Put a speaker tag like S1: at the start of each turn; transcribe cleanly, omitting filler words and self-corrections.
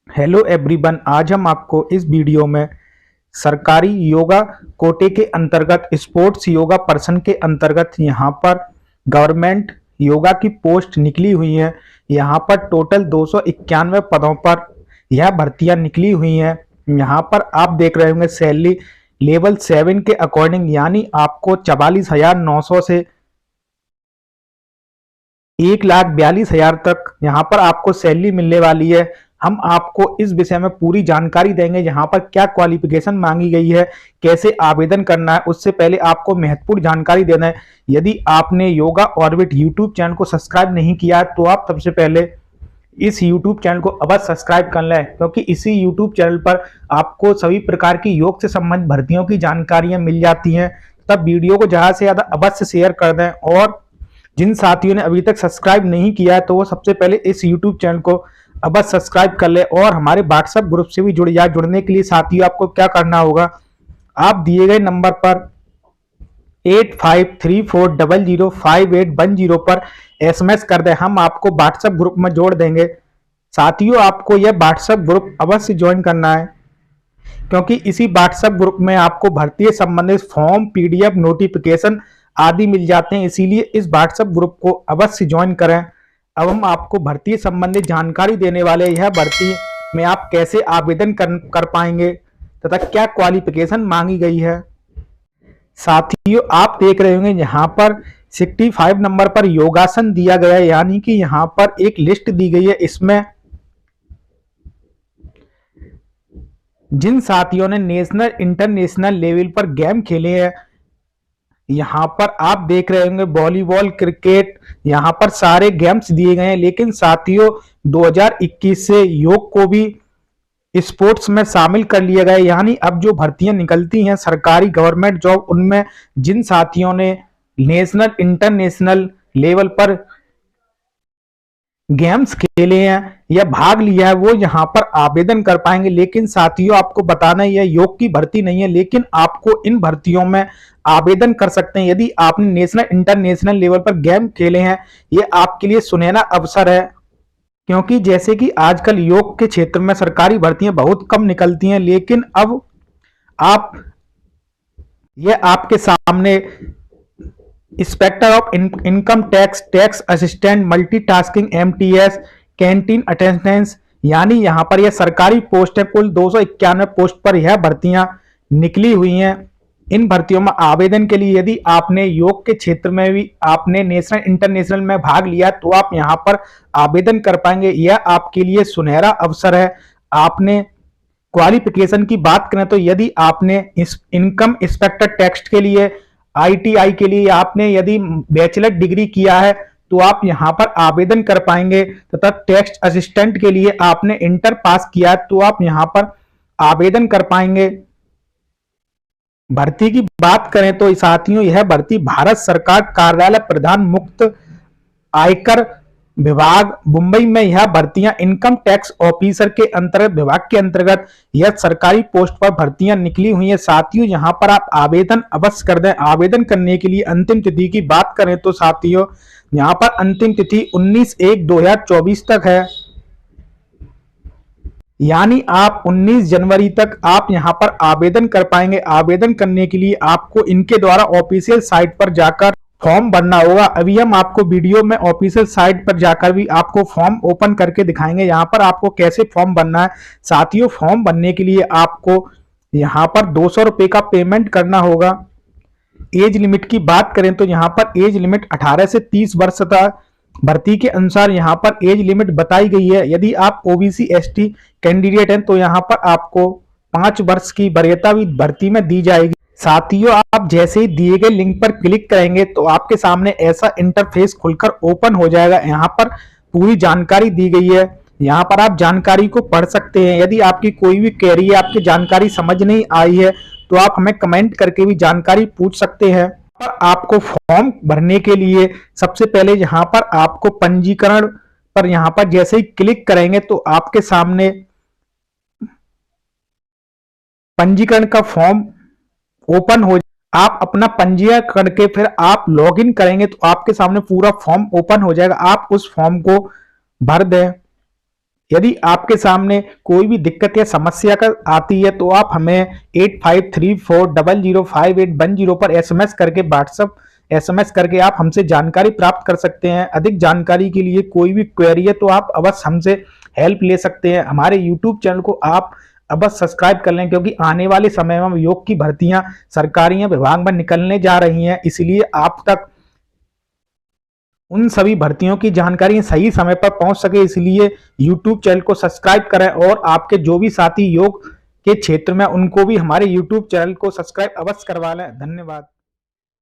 S1: Hello everyone, आज हम आपको इस वीडियो में सरकारी योगा कोटे के अंतर्गत स्पोर्ट्स योगा पर्सन के अंतर्गत यहाँ पर गवर्नमेंट योगा की पोस्ट निकली हुई है। यहाँ पर टोटल 291 पदों पर यह भर्तियां निकली हुई हैं। यहाँ पर आप देख रहे होंगे सैलरी लेवल 7 के अकॉर्डिंग, यानी आपको 44,900 से 1,42,000 तक यहाँ पर आपको सैलरी मिलने वाली है। हम आपको इस विषय में पूरी जानकारी देंगे, यहाँ पर क्या क्वालिफिकेशन मांगी गई है, कैसे आवेदन करना है। उससे पहले आपको महत्वपूर्ण जानकारी देना है। यदि आपने योगा ऑर्बिट यूट्यूब चैनल को सब्सक्राइब नहीं किया तो आप सबसे पहले इस यूट्यूब चैनल को अवश्य सब्सक्राइब कर लें, क्योंकि इसी यूट्यूब चैनल पर आपको सभी प्रकार की योग से संबंधित भर्तियों की जानकारियां मिल जाती हैं। तब वीडियो को ज्यादा से ज्यादा अवश्य शेयर कर दें, और जिन साथियों ने अभी तक सब्सक्राइब नहीं किया है तो वो सबसे पहले इस यूट्यूब चैनल को अवश्य सब्सक्राइब कर ले और हमारे व्हाट्सएप ग्रुप से भी जुड़ जाए। जुड़ने के लिए साथियों आपको क्या करना होगा, आप दिए गए नंबर पर 8534005810 पर एसएमएस कर दें, हम आपको व्हाट्सएप ग्रुप में जोड़ देंगे। साथियों, आपको यह व्हाट्सएप ग्रुप अवश्य ज्वाइन करना है, क्योंकि इसी व्हाट्सएप ग्रुप में आपको भर्ती से संबंधित फॉर्म, पीडीएफ, नोटिफिकेशन आदि मिल जाते हैं। इसीलिए इस व्हाट्सएप ग्रुप को अवश्य ज्वाइन करें। अब हम आपको भर्ती से संबंधित जानकारी देने वाले हैं। यह भर्ती में आप कैसे आवेदन कर पाएंगे तथा क्या क्वालिफिकेशन मांगी गई है। साथियों, आप देख रहे होंगे यहाँ पर 65 नंबर पर योगासन दिया गया है, यानी कि यहाँ पर एक लिस्ट दी गई है। इसमें जिन साथियों ने नेशनल इंटरनेशनल लेवल पर गेम खेले हैं, यहाँ पर आप देख रहे होंगे वॉलीबॉल, क्रिकेट, यहाँ पर सारे गेम्स दिए गए हैं। लेकिन साथियों, 2021 से योग को भी स्पोर्ट्स में शामिल कर लिया गया, यानी अब जो भर्तियां निकलती हैं सरकारी गवर्नमेंट जॉब, उनमें जिन साथियों ने नेशनल इंटरनेशनल लेवल पर गेम्स खेले हैं या भाग लिया है वो यहाँ पर आवेदन कर पाएंगे। लेकिन साथियों, आपको बताना यह योग की भर्ती नहीं है, लेकिन आपको इन भर्तियों में आवेदन कर सकते हैं यदि आपने नेशनल इंटरनेशनल लेवल पर गेम खेले हैं। ये आपके लिए सुनहरा अवसर है, क्योंकि जैसे कि आजकल योग के क्षेत्र में सरकारी भर्तियां बहुत कम निकलती हैं। लेकिन अब आप ये आपके सामने inspector of income tax, tax assistant, multitasking, MTS, canteen attendance, यानी यहाँ पर यह सरकारी पोस्ट है। कुल 291 पोस्ट पर यह भर्तियां निकली हुई हैं। इन भर्तियों में आवेदन के लिए यदि आपने योग के क्षेत्र में भी आपने नेशनल इंटरनेशनल में भाग लिया तो आप यहाँ पर आवेदन कर पाएंगे। यह आपके लिए सुनहरा अवसर है। आपने क्वालिफिकेशन की बात करें तो यदि आपने इस इनकम इंस्पेक्टर टैक्स के लिए, आईटीआई के लिए आपने यदि बैचलर डिग्री किया है तो आप यहां पर आवेदन कर पाएंगे, तथा टैक्स असिस्टेंट के लिए आपने इंटर पास किया है तो आप यहां पर आवेदन कर पाएंगे। भर्ती की बात करें तो साथियों, यह भर्ती भारत सरकार कार्यालय प्रधान मुक्त आयकर विभाग मुंबई में यह भर्तियां इनकम टैक्स ऑफिसर के अंतर्गत विभाग के अंतर्गत यह सरकारी पोस्ट पर भर्तियां निकली हुई हैं। साथियों, यहां पर आप आवेदन अवश्य कर दें। आवेदन करने के लिए अंतिम तिथि की बात करें तो साथियों, यहां पर अंतिम तिथि 19/1/2024 तक है, यानी आप 19 जनवरी तक आप यहां पर आवेदन कर पाएंगे। आवेदन करने के लिए आपको इनके द्वारा ऑफिशियल साइट पर जाकर फॉर्म भरना होगा। अभी हम आपको वीडियो में ऑफिशियल साइट पर जाकर भी आपको फॉर्म ओपन करके दिखाएंगे, यहाँ पर आपको कैसे फॉर्म भरना है। साथियों, फॉर्म भरने के लिए आपको यहाँ पर 200 रुपए का पेमेंट करना होगा। एज लिमिट की बात करें तो यहाँ पर एज लिमिट 18 से 30 वर्ष तक भर्ती के अनुसार यहाँ पर एज लिमिट बताई गई है। यदि आप ओबीसी एसटी कैंडिडेट हैं तो यहाँ पर आपको 5 वर्ष की वरीयता भी भर्ती में दी जाएगी। साथियों, आप जैसे ही दिए गए लिंक पर क्लिक करेंगे तो आपके सामने ऐसा इंटरफेस खुलकर ओपन हो जाएगा। यहाँ पर पूरी जानकारी दी गई है, यहाँ पर आप जानकारी को पढ़ सकते हैं। यदि आपकी कोई भी क्वेरी है, आपकी जानकारी समझ नहीं आई है तो आप हमें कमेंट करके भी जानकारी पूछ सकते हैं। पर आपको फॉर्म भरने के लिए सबसे पहले यहाँ पर आपको पंजीकरण पर यहाँ पर जैसे ही क्लिक करेंगे तो आपके सामने पंजीकरण का फॉर्म ओपन हो। आप अपना पंजीकरण करके फिर आप लॉगिन करेंगे तो आपके सामने पूरा फॉर्म ओपन हो जाएगा। आप उस फॉर्म को भर दें। यदि आपके सामने कोई भी दिक्कत या समस्या का आती है तो आप हमें 8534005810 पर एसएमएस करके व्हाट्सएप एसएमएस करके आप हमसे जानकारी प्राप्त कर सकते हैं। अधिक जानकारी के लिए कोई भी क्वेरी है तो आप अवश्य हमसे हेल्प ले सकते हैं। हमारे यूट्यूब चैनल को आप अवश्य सब्सक्राइब कर लें, क्योंकि आने वाले समय में योग की भर्तियां सरकारी विभाग में निकलने जा रही हैं, इसलिए आप तक उन सभी भर्तियों की जानकारी सही समय पर पहुंच सके, इसलिए YouTube चैनल को सब्सक्राइब करें और आपके जो भी साथी योग के क्षेत्र में उनको भी हमारे YouTube चैनल को सब्सक्राइब अवश्य करवा लें। धन्यवाद।